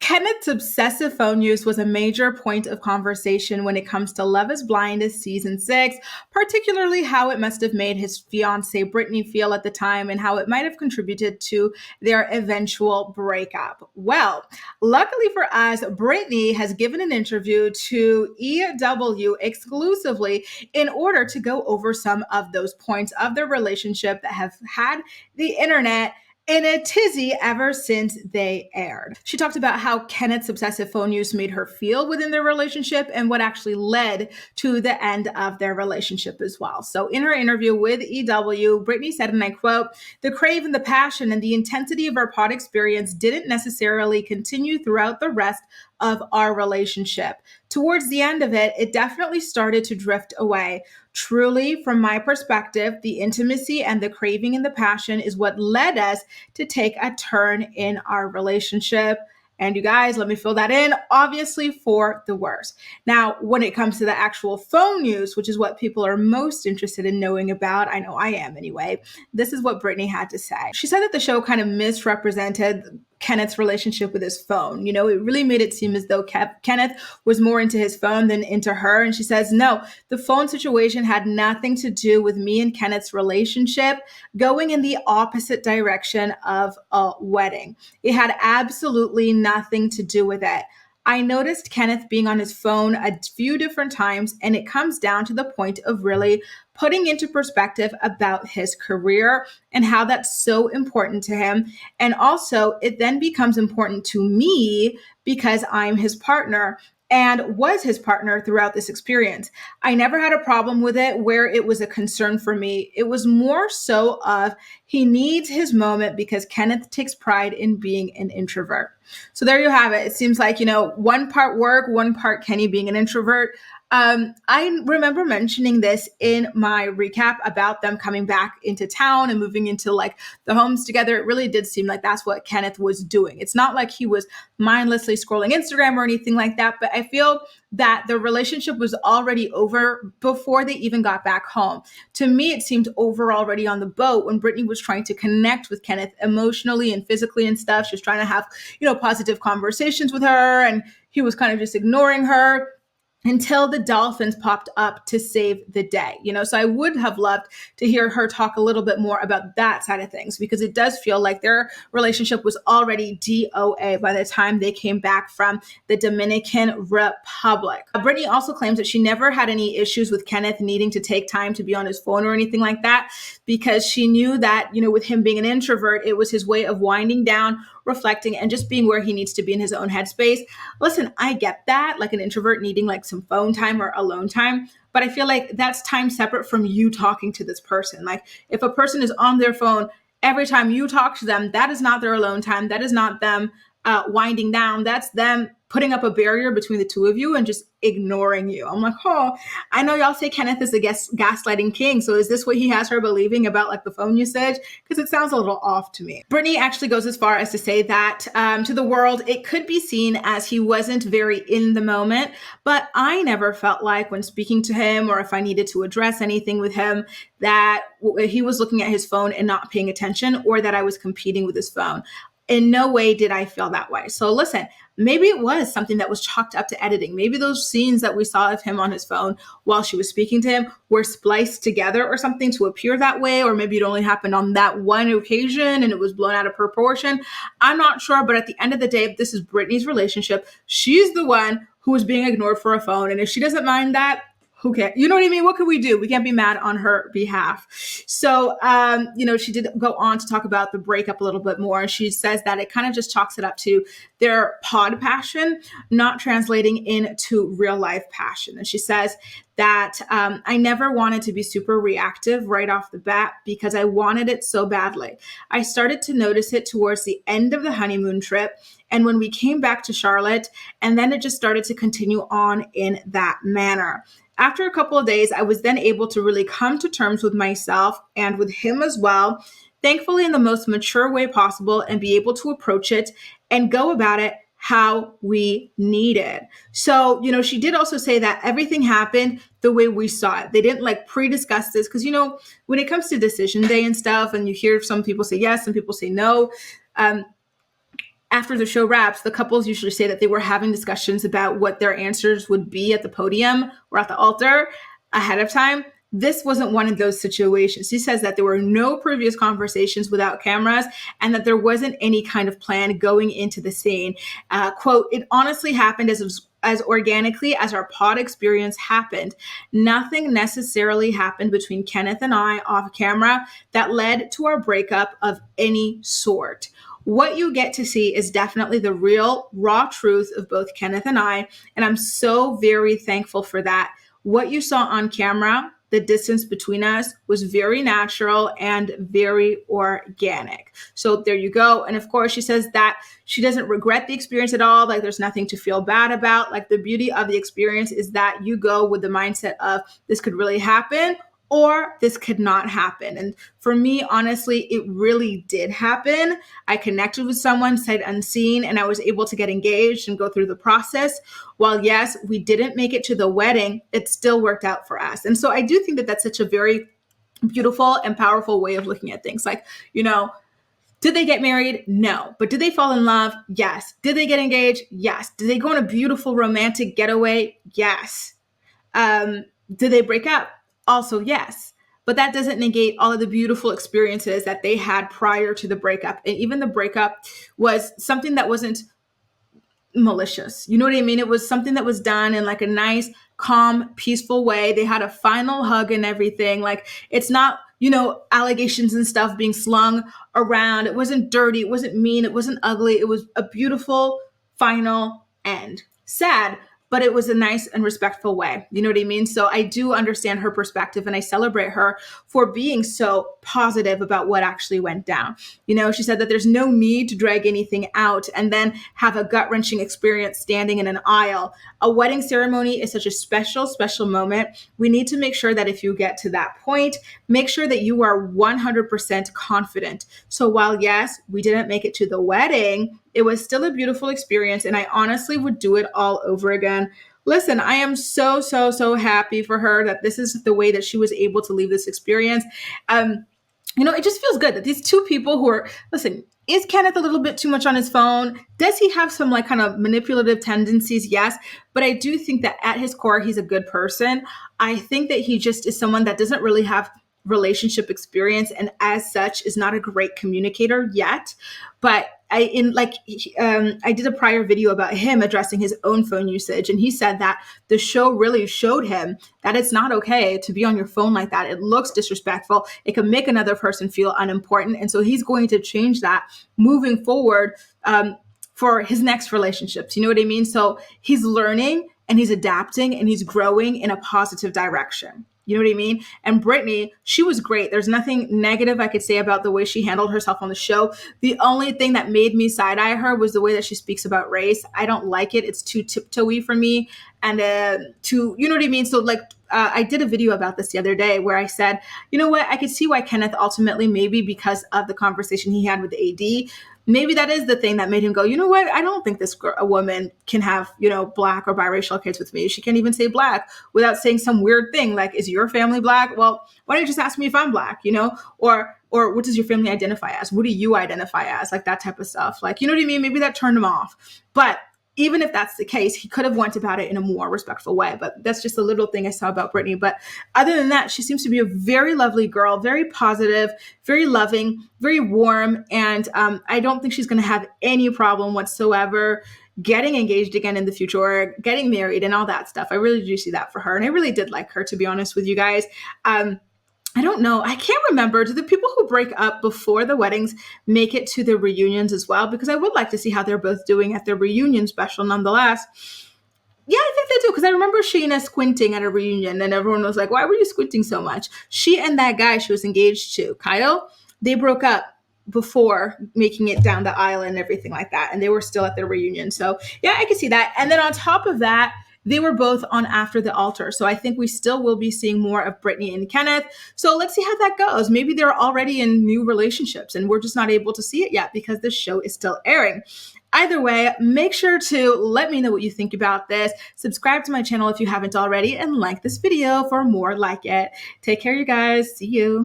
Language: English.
Kenneth's obsessive phone use was a major point of conversation when it comes to Love is Blind season 6, particularly how it must have made his fiancee Brittany feel at the time and how it might have contributed to their eventual breakup. Well, luckily for us, Brittany has given an interview to EW exclusively in order to go over some of those points of their relationship that have had the internet in a tizzy ever since they aired. She talked about how Kenneth's obsessive phone use made her feel within their relationship and what actually led to the end of their relationship as well. So in her interview with EW, Brittany said, and I quote, "The crave and the passion and the intensity of our pod experience didn't necessarily continue throughout the rest of our relationship. Towards the end of it, it definitely started to drift away. Truly, from my perspective, the intimacy and the craving and the passion is what led us to take a turn in our relationship." And you guys, let me fill that in, obviously for the worse. Now, when it comes to the actual phone use, which is what people are most interested in knowing about, I know I am anyway, this is what Brittany had to say. She said that the show kind of misrepresented Kenneth's relationship with his phone. You know, it really made it seem as though Kenneth was more into his phone than into her. And she says, no, the phone situation had nothing to do with me and Kenneth's relationship going in the opposite direction of a wedding. It had absolutely nothing to do with it. I noticed Kenneth being on his phone a few different times, and it comes down to the point of really putting into perspective about his career and how that's so important to him. And also, it then becomes important to me because I'm his partner and was his partner throughout this experience. I never had a problem with it where it was a concern for me. It was more so of he needs his moment because Kenneth takes pride in being an introvert. So there you have it. It seems like, one part work, one part Kenny being an introvert. I remember mentioning this in my recap about them coming back into town and moving into like the homes together. It really did seem like that's what Kenneth was doing. It's not like he was mindlessly scrolling Instagram or anything like that, but I feel that the relationship was already over before they even got back home. To me, it seemed over already on the boat when Brittany was trying to connect with Kenneth emotionally and physically and stuff. She was trying to have, positive conversations with her, and he was kind of just ignoring her until the dolphins popped up to save the day. So I would have loved to hear her talk a little bit more about that side of things, because it does feel like their relationship was already DOA by the time they came back from the Dominican Republic. Brittany also claims that she never had any issues with Kenneth needing to take time to be on his phone or anything like that, because she knew that, with him being an introvert, it was his way of winding down, reflecting, and just being where he needs to be in his own headspace. Listen, I get that, like an introvert needing like some phone time or alone time, but I feel like that's time separate from you talking to this person. Like if a person is on their phone every time you talk to them, that is not their alone time. That is not them winding down. That's them putting up a barrier between the two of you and just ignoring you. I'm like, I know y'all say Kenneth is the gaslighting king. So is this what he has her believing about like the phone usage? Because it sounds a little off to me. Brittany actually goes as far as to say that to the world, it could be seen as he wasn't very in the moment, but I never felt like when speaking to him or if I needed to address anything with him that he was looking at his phone and not paying attention, or that I was competing with his phone. In no way did I feel that way. So listen, maybe it was something that was chalked up to editing. Maybe those scenes that we saw of him on his phone while she was speaking to him were spliced together or something to appear that way. Or maybe it only happened on that one occasion and it was blown out of proportion. I'm not sure. But at the end of the day, this is Brittany's relationship. She's the one who is being ignored for a phone. And if she doesn't mind that, who cares? You know what I mean? What can we do? We can't be mad on her behalf. So, she did go on to talk about the breakup a little bit more. She says that it kind of just chalks it up to their pod passion, not translating into real life passion. And she says that I never wanted to be super reactive right off the bat because I wanted it so badly. I started to notice it towards the end of the honeymoon trip and when we came back to Charlotte, and then it just started to continue on in that manner. After a couple of days, I was then able to really come to terms with myself and with him as well, thankfully in the most mature way possible, and be able to approach it and go about it how we needed. So, she did also say that everything happened the way we saw it. They didn't like pre-discuss this because, when it comes to decision day and stuff, and you hear some people say yes, some people say no, after the show wraps, the couples usually say that they were having discussions about what their answers would be at the podium or at the altar ahead of time. This wasn't one of those situations. He says that there were no previous conversations without cameras and that there wasn't any kind of plan going into the scene. Quote, it honestly happened as organically as our pod experience happened. Nothing necessarily happened between Kenneth and I off camera that led to our breakup of any sort. What you get to see is definitely the real, raw truth of both Kenneth and I, and I'm so very thankful for that. What you saw on camera, the distance between us, was very natural and very organic. So there you go. And of course, she says that she doesn't regret the experience at all. Like there's nothing to feel bad about. Like the beauty of the experience is that you go with the mindset of this could really happen or this could not happen. And for me, honestly, it really did happen. I connected with someone sight unseen, and I was able to get engaged and go through the process. While yes, we didn't make it to the wedding, it still worked out for us. And so I do think that that's such a very beautiful and powerful way of looking at things. Like, did they get married? No. But did they fall in love? Yes. Did they get engaged? Yes. Did they go on a beautiful romantic getaway? Yes. Did they break up? Also, yes. But that doesn't negate all of the beautiful experiences that they had prior to the breakup. And even the breakup was something that wasn't malicious. You know what I mean? It was something that was done in like a nice, calm, peaceful way. They had a final hug and everything. Like it's not, allegations and stuff being slung around. It wasn't dirty. It wasn't mean. It wasn't ugly. It was a beautiful final end. Sad, but it was a nice and respectful way. You know what I mean? So I do understand her perspective and I celebrate her for being so positive about what actually went down. She said that there's no need to drag anything out and then have a gut-wrenching experience standing in an aisle. A wedding ceremony is such a special, special moment. We need to make sure that if you get to that point, make sure that you are 100% confident. So while yes, we didn't make it to the wedding, it was still a beautiful experience, and I honestly would do it all over again. Listen, I am so, so, so happy for her that this is the way that she was able to leave this experience. It just feels good that these two people listen, is Kenneth a little bit too much on his phone? Does he have some like kind of manipulative tendencies? Yes. But I do think that at his core, he's a good person. I think that he just is someone that doesn't really have relationship experience and as such is not a great communicator yet. But I did a prior video about him addressing his own phone usage, and he said that the show really showed him that it's not okay to be on your phone like that. It looks disrespectful. It can make another person feel unimportant, and so he's going to change that moving forward for his next relationships. You know what I mean? So he's learning and he's adapting and he's growing in a positive direction. You know what I mean? And Brittany, she was great. There's nothing negative I could say about the way she handled herself on the show. The only thing that made me side-eye her was the way that she speaks about race. I don't like it. It's too tiptoey for me. And you know what I mean? So I did a video about this the other day where I said, you know what? I could see why Kenneth ultimately, maybe because of the conversation he had with the AD, maybe that is the thing that made him go, you know what? I don't think a woman can have, black or biracial kids with me. She can't even say black without saying some weird thing like, is your family black? Well, why don't you just ask me if I'm black, or what does your family identify as? What do you identify as? Like that type of stuff. Like, you know what I mean? Maybe that turned him off. But even if that's the case, he could have went about it in a more respectful way. But that's just a little thing I saw about Brittany. But other than that, she seems to be a very lovely girl, very positive, very loving, very warm. And I don't think she's going to have any problem whatsoever getting engaged again in the future or getting married and all that stuff. I really do see that for her. And I really did like her, to be honest with you guys. I don't know. I can't remember. Do the people who break up before the weddings make it to the reunions as well? Because I would like to see how they're both doing at their reunion special nonetheless. Yeah, I think they do. Because I remember Sheena squinting at a reunion and everyone was like, why were you squinting so much? She and that guy she was engaged to, Kyle, they broke up before making it down the aisle and everything like that. And they were still at their reunion. So yeah, I can see that. And then on top of that, they were both on After the Altar. So I think we still will be seeing more of Brittany and Kenneth. So let's see how that goes. Maybe they're already in new relationships and we're just not able to see it yet because the show is still airing. Either way, make sure to let me know what you think about this. Subscribe to my channel if you haven't already and like this video for more like it. Take care, you guys. See you.